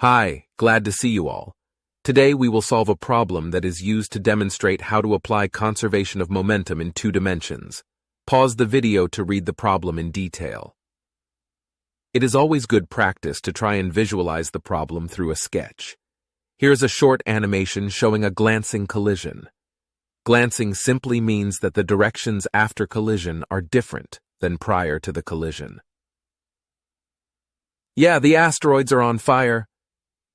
Hi, glad to see you all. Today we will solve a problem that is used to demonstrate how to apply conservation of momentum in 2 dimensions. Pause the video to read the problem in detail. It is always good practice to try and visualize the problem through a sketch. Here's a short animation showing a glancing collision. Glancing simply means that the directions after collision are different than prior to the collision. Yeah, the asteroids are on fire.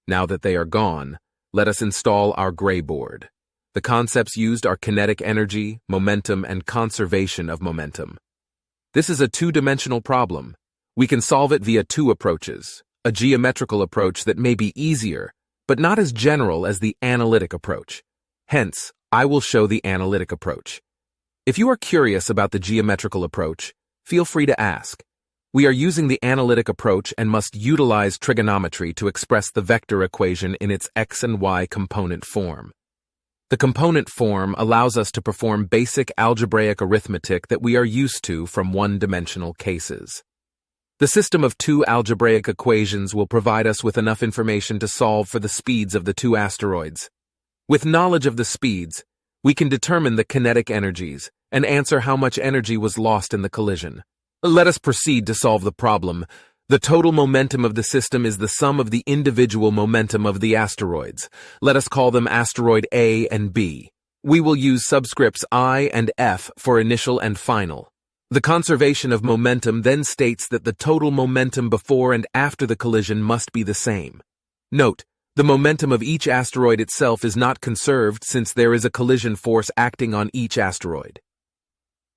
Now that they are gone, let us install our gray board. The concepts used are kinetic energy, momentum, and conservation of momentum. This is a 2-dimensional problem. We can solve it via 2 approaches, a geometrical approach that may be easier, but not as general as the analytic approach. Hence, I will show the analytic approach. If you are curious about the geometrical approach, feel free to ask. We are using the analytic approach and must utilize trigonometry to express the vector equation in its x and y component form. The component form allows us to perform basic algebraic arithmetic that we are used to from 1-dimensional cases. The system of 2 algebraic equations will provide us with enough information to solve for the speeds of the 2 asteroids. With knowledge of the speeds, we can determine the kinetic energies and answer how much energy was lost in the collision. Let us proceed to solve the problem. The total momentum of the system is the sum of the individual momentum of the asteroids. Let us call them asteroid A and B. We will use subscripts I and F for initial and final. The conservation of momentum then states that the total momentum before and after the collision must be the same. Note, the momentum of each asteroid itself is not conserved since there is a collision force acting on each asteroid.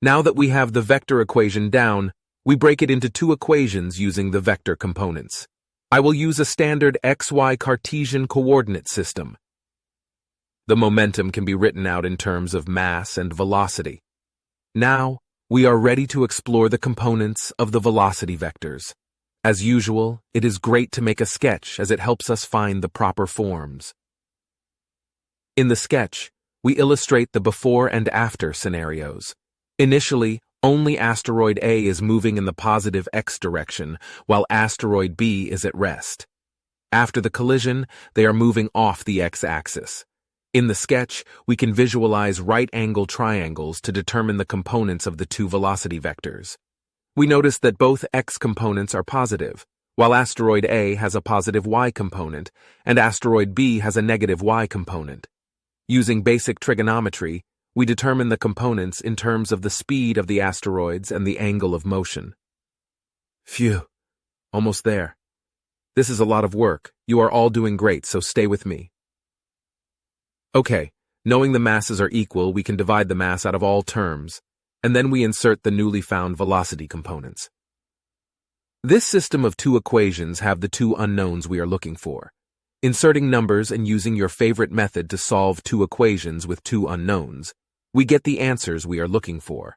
Now that we have the vector equation down, we break it into 2 equations using the vector components. I will use a standard XY Cartesian coordinate system. The momentum can be written out in terms of mass and velocity. Now, we are ready to explore the components of the velocity vectors. As usual, it is great to make a sketch as it helps us find the proper forms. In the sketch, we illustrate the before and after scenarios. Initially, only asteroid A is moving in the positive x direction, while asteroid B is at rest. After the collision, they are moving off the x-axis. In the sketch, we can visualize right-angle triangles to determine the components of the 2 velocity vectors. We notice that both x components are positive, while asteroid A has a positive y component, and asteroid B has a negative y component. Using basic trigonometry, we determine the components in terms of the speed of the asteroids and the angle of motion. Phew, almost there. This is a lot of work. You are all doing great, so stay with me. Okay, knowing the masses are equal, we can divide the mass out of all terms, and then we insert the newly found velocity components. This system of 2 equations have the 2 unknowns we are looking for. Inserting numbers and using your favorite method to solve 2 equations with 2 unknowns, we get the answers we are looking for.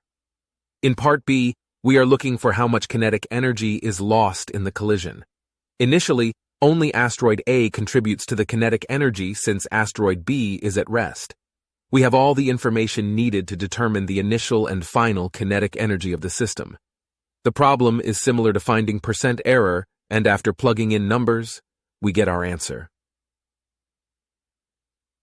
In part B, we are looking for how much kinetic energy is lost in the collision. Initially, only asteroid A contributes to the kinetic energy since asteroid B is at rest. We have all the information needed to determine the initial and final kinetic energy of the system. The problem is similar to finding percent error, and after plugging in numbers, we get our answer.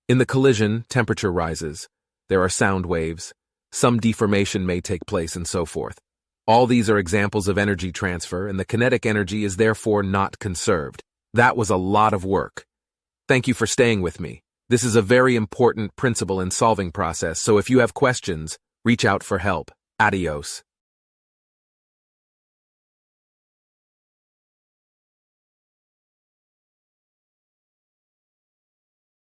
In the collision, temperature rises. There are sound waves. Some deformation may take place and so forth. All these are examples of energy transfer, and the kinetic energy is therefore not conserved. That was a lot of work. Thank you for staying with me. This is a very important principle in solving process, so if you have questions, reach out for help. Adios.